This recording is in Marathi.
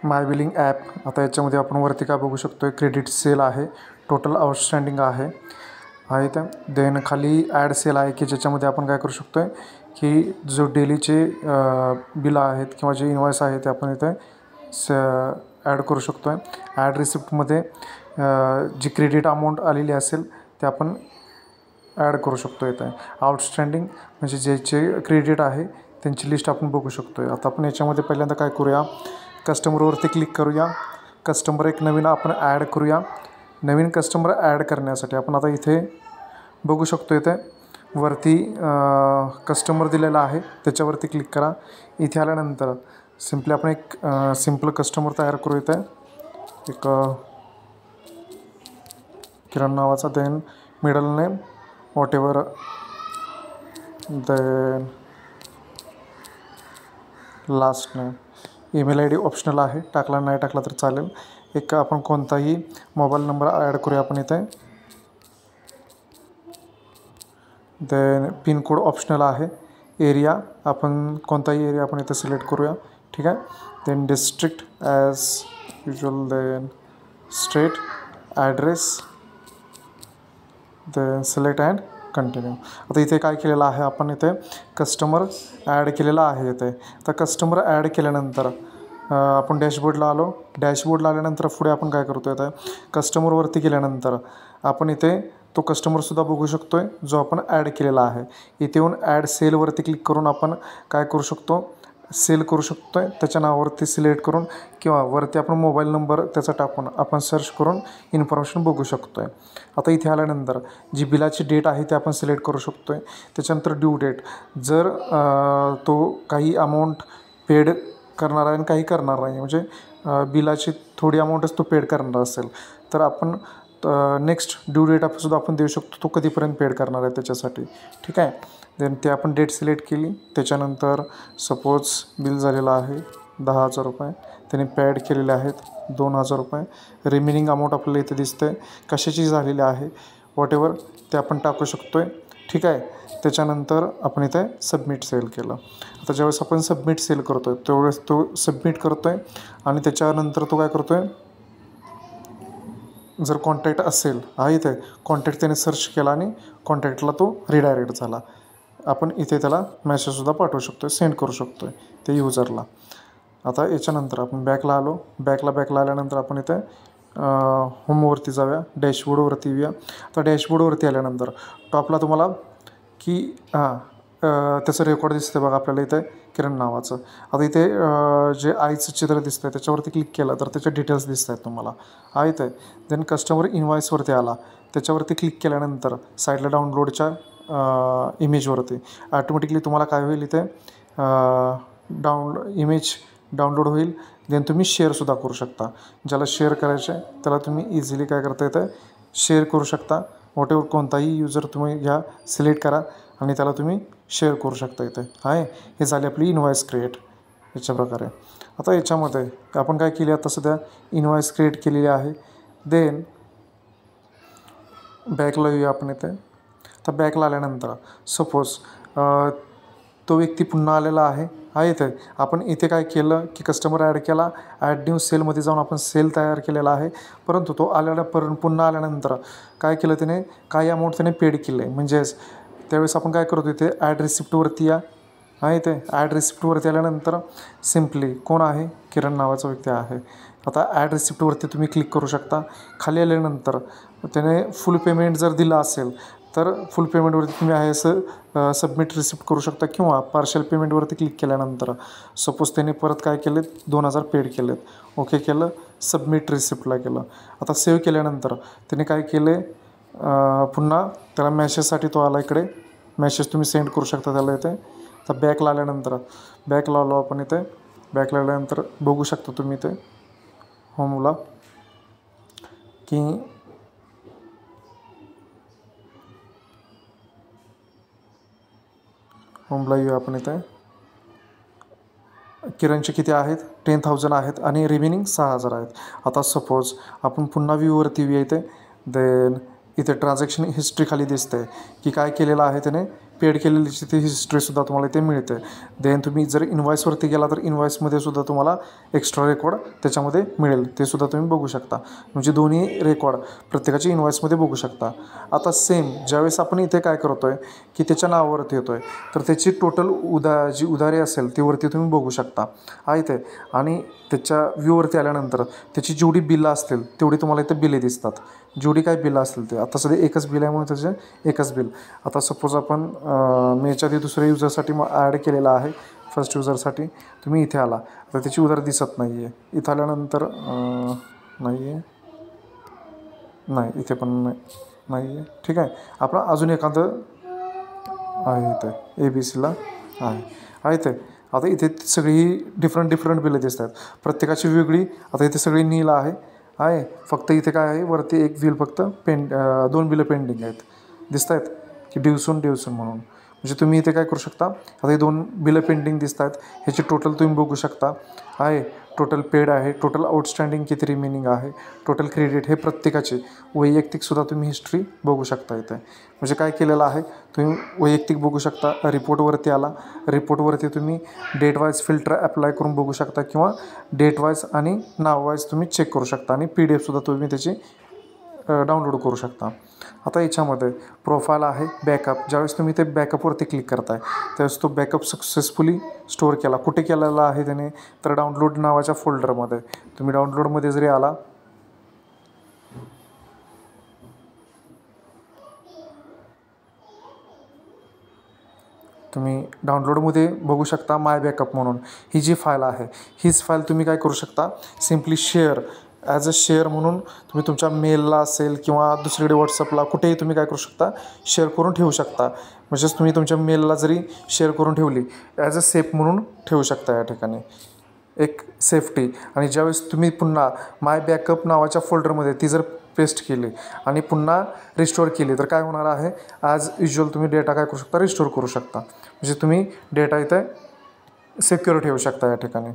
माय बिलिंग ॲप. आता याच्यामध्ये आपण वरती काय बघू शकतो आहे, क्रेडिट सेल आहे, टोटल आउटस्टँडिंग आहे त्या देन खाली ॲड सेल आहे की ज्याच्यामध्ये आपण काय करू शकतो आहे की जो डेलीचे बिलं आहेत किंवा जे इन्व्हॉइस आहे ते आपण इथे ॲड करू शकतो आहे. ॲड रिसिप्टमध्ये जी क्रेडिट अमाऊंट आलेली असेल ते आपण ॲड करू शकतो इथे. आउटस्टँडिंग म्हणजे ज्याचे क्रेडिट आहे त्यांची लिस्ट आपण बघू शकतो आहे. आता आपण याच्यामध्ये पहिल्यांदा काय करूया, कस्टमरवरती क्लिक करूया. कस्टमर एक नवीन आपण ॲड करूया. नवीन कस्टमर ॲड करण्यासाठी आपण आता इथे बघू शकतो इथे वरती कस्टमर दिलेला आहे त्याच्यावरती क्लिक करा. इथे आल्यानंतर सिम्पली आपण एक सिम्पल कस्टमर तयार करू. इथे एक किरण नावाचा, then middle name whatever, then last name. Email I D optional आहे, टाकला नाही टाकला तर चालेल. एक आपण कोणताही मोबाईल नंबर ॲड करूया आपण इथे. देन पिनकोड ऑप्शनल आहे. एरिया आपण कोणताही एरिया आपण इथे सिलेक्ट करूया, ठीक आहे. Then district as usual, then state, address, then select and continue. आता इथे काय केलेलं आहे, आपण इथे कस्टमर ॲड केलेला आहे इथे. तर कस्टमर ॲड केल्यानंतर आपण डॅशबोर्डला आलो. डॅशबोर्डला आल्यानंतर पुढे आपण काय करतो आहे, कस्टमरवरती गेल्यानंतर आपण इथे तो कस्टमरसुद्धा बघू शकतो आहे जो आपण ॲड केलेला आहे. इथे येऊन ॲड सेलवरती क्लिक करून आपण काय करू शकतो, सेल करू शकतो आहे. त्याच्या नावावरती सिलेक्ट करून किंवा वरती आपण मोबाईल नंबर त्याचा टाकून आपण सर्च करून इन्फॉर्मेशन बघू शकतो आहे. आता इथे आल्यानंतर जी बिलाची डेट आहे ते आपण सिलेक्ट करू शकतो आहे. त्याच्यानंतर ड्यू डेट, जर तो काही अमाऊंट पेड करणार आहे आणि काही करणार नाही, म्हणजे बिलाची थोडी अमाऊंटच तो पेड करणार असेल तर आपण नेक्स्ट ड्यू डेट सुद्धा आपण देऊ शकतो, तो कधीपर्यंत पेड करणार आहे त्याच्यासाठी, ठीक आहे. देन ते आपण डेट सिलेक्ट केली. त्याच्यानंतर सपोज बिल झालेलं आहे 10,000 रुपये, त्याने पेड केलेले आहेत 2,000 रुपये. रिमेनिंग अमाऊंट आपल्याला इथे दिसते कशाची झालेली आहे वॉट एवर ते आपण टाकू शकतो आहे, ठीक आहे. त्याच्यानंतर आपण इथे सबमिट सेल केलं. आता ज्यावेळेस आपण सबमिट सेल करतो आहे त्यावेळेस तो सबमिट करतो आहे आणि त्याच्यानंतर तो काय करतो आहे, जर कॉन्टॅक्ट असेल इथे कॉन्टॅक्ट त्याने सर्च केला आणि कॉन्टॅक्टला तो रिडायरेक्ट झाला. आपण इथे त्याला मेसेजसुद्धा पाठवू शकतो आहे, सेंड करू शकतो आहे ते युजरला. आता याच्यानंतर आपण बॅकला आलो. बॅकला आल्यानंतर आपण इथे होमवरती जाऊया, डॅशबोर्डवरती येऊया. आता डॅशबोर्डवरती आल्यानंतर टॉपला तुम्हाला की त्याचं रेकॉर्ड दिसतं बघा आपल्याला इथे किरण नावाचं. आता इथे जे आईचं चित्र दिसतं आहे त्याच्यावरती क्लिक केलं तर त्याचे डिटेल्स दिसत आहेत तुम्हाला इथे. देन कस्टमर इन्व्हॉइसवरती आला, त्याच्यावरती क्लिक केल्यानंतर साईडला डाउनलोडच्या इमेजवरती ॲटोमॅटिकली तुम्हाला काय होईल, इथे इमेज डाउनलोड होईल. देन तुम्ही शेअरसुद्धा करू शकता. ज्याला शेअर करायचे त्याला तुम्ही इझिली काय करता येतं, शेअर करू शकता. वॉट एवर कोणताही युजर तुम्ही घ्या, सिलेक्ट करा आणि त्याला तुम्ही शेअर करू शकता इथे आहे. हे झाली आपली इन्व्हॉइस क्रिएट याच्या प्रकारे. आता याच्यामध्ये आपण काय केली, आता सध्या इन्व्हॉइस क्रिएट केलेली आहे. देन बॅकला येऊया आपण इथे. तर बॅकला आल्यानंतर सपोज तो व्यक्ती पुन्हा आलेला आहे इथे. आपण इथे काय केलं की कस्टमर ॲड केला, ॲड न्यू सेलमध्ये जाऊन आपण सेल तयार केलेला आहे. परंतु तो पुन्हा आल्यानंतर काय केलं त्याने, काही अमाऊंट त्याने पेड केलं आहे. म्हणजेच त्यावेळेस आपण काय करतो, इथे ॲड रिसिप्टवरती या इथे. ॲड रिसिप्टवरती आल्यानंतर सिम्पली कोण आहे, किरण नावाचा व्यक्ती आहे. आता ॲड रिसिप्टवरती तुम्ही क्लिक करू शकता. खाली आल्यानंतर त्याने फुल पेमेंट जर दिलं असेल तर फुल पेमेंटवरती तुम्ही आहे असं सबमिट रिसिप्ट करू शकता, किंवा पार्शल पेमेंटवरती क्लिक केल्यानंतर सपोज त्याने परत काय केलेत 2,000 पेड केलेत, ओके केलं, सबमिट रिसिप्टला केलं. आता सेव्ह केल्यानंतर त्याने काय केले, पुन्हा त्याला मॅसेजसाठी तो आला इकडे. मॅसेज तुम्ही सेंड करू शकता त्याला इथे. तर बॅकला आल्यानंतर बॅकला आलो आपण इथे. बॅकला आल्यानंतर बघू शकता तुम्ही इथे होमला की होमला येऊ आपण इथे. किरणचे किती आहेत, 10,000 आहेत आणि रिमेनिंग 6,000 आहेत. आता सपोज आपण पुन्हा व्ह्यूवरती येऊ इथे. देन इथे ट्रान्झॅक्शन हिस्ट्री खाली दिसते की काय केलेलं आहे त्याने, पेड केलेलीची ती हिस्ट्रीसुद्धा तुम्हाला इथे मिळते. देन तुम्ही जर इन्व्हॉइसवरती गेला तर इन्व्हॉइसमध्ये सुद्धा तुम्हाला एक्स्ट्रा रेकॉर्ड त्याच्यामध्ये मिळेल, ते सुद्धा तुम्ही बघू शकता. म्हणजे दोन्ही रेकॉर्ड प्रत्येकाची इन्व्हॉइसमध्ये बघू शकता. आता सेम ज्यावेळेस आपण इथे काय करतो आहे की त्याच्या नावावरती येतो आहे तर त्याची टोटल जी उधारी असेल ती वरती तुम्ही बघू शकता आहे ते. आणि त्याच्या व्ह्यूवरती आल्यानंतर त्याची जेवढी बिलं असतील तेवढी तुम्हाला इथे बिले दिसतात. जेवढी काय बिलं असतील ते आता सध्या एकच बिल आहे म्हणून त्याचे एकच बिल. आता सपोज आपण मी याच्या आधी दुसऱ्या युजरसाठी मग ॲड केलेला आहे. फर्स्ट युजरसाठी तुम्ही इथे आला तर त्याची उधार दिसत नाही आहे. इथं आल्यानंतर नाही आहे, नाही इथे पण नाही आहे. ठीक आहे, आपण अजून एखादं आहे इथे ABCला आहे ते. आता इथे सगळी डिफरंट बिलं दिसत आहेत, प्रत्येकाची वेगळी. आता इथे सगळी नील आहे. फक्त इथे काय आहे वरती एक बिल फक्त 2 बिलं पेंडिंग आहेत दिसत आहेत की ड्यूसून म्हणून. म्हणजे तुम्ही इथे काय करू शकता, आता हे 2 बिलं पेंडिंग दिसत आहेत, ह्याची टोटल तुम्ही बघू शकता टोटल पेड आहे, टोटल आउटस्टँडिंग किती रिमेनिंग आहे, टोटल क्रेडिट, हे प्रत्येकाचे वैयक्तिकसुद्धा तुम्ही हिस्ट्री बघू शकता इथे. म्हणजे काय केलेलं आहे तुम्ही वैयक्तिक बघू शकता. रिपोर्टवरती आला, रिपोर्टवरती तुम्ही डेट वाईज फिल्टर अप्लाय करून बघू शकता किंवा डेट वाईज आणि नाव वाईज तुम्ही चेक करू शकता. आणि PDF तुम्ही त्याची डाउनलोड करू शकता. आता याच्यामध्ये प्रोफाईल आहे, बॅकअप. ज्यावेळेस तुम्ही ते बॅकअपवरती क्लिक करताय त्यावेळेस तो बॅकअप सक्सेसफुली स्टोअर केला. कुठे केलेला आहे त्याने, तर डाउनलोड नावाच्या फोल्डरमध्ये. तुम्ही डाउनलोडमध्ये जरी आला तुम्ही डाउनलोडमध्ये बघू शकता माय बॅकअप म्हणून ही जी फाईल आहे, हीच फाईल तुम्ही काय करू शकता, simply share as a share म्हणून तुम्ही तुमच्या मेलला असेल किंवा दुसरीकडे व्हॉट्सअपला कुठेही तुम्ही काय करू शकता, शेअर करून ठेवू शकता. म्हणजेच तुम्ही तुमच्या मेलला जरी शेअर करून ठेवली ॲज अ सेफ म्हणून ठेवू शकता या ठिकाणी, एक सेफ्टी. आणि ज्यावेळेस तुम्ही पुन्हा माय बॅकअप नावाच्या फोल्डरमध्ये ती जर पेस्ट केली आणि पुन्हा रिस्टोअर केली तर काय होणार आहे, ॲज युज्युअल तुम्ही डेटा काय करू शकता, रिस्टोअर करू शकता. म्हणजे तुम्ही डेटा इथे सिक्युअर ठेवू शकता या ठिकाणी.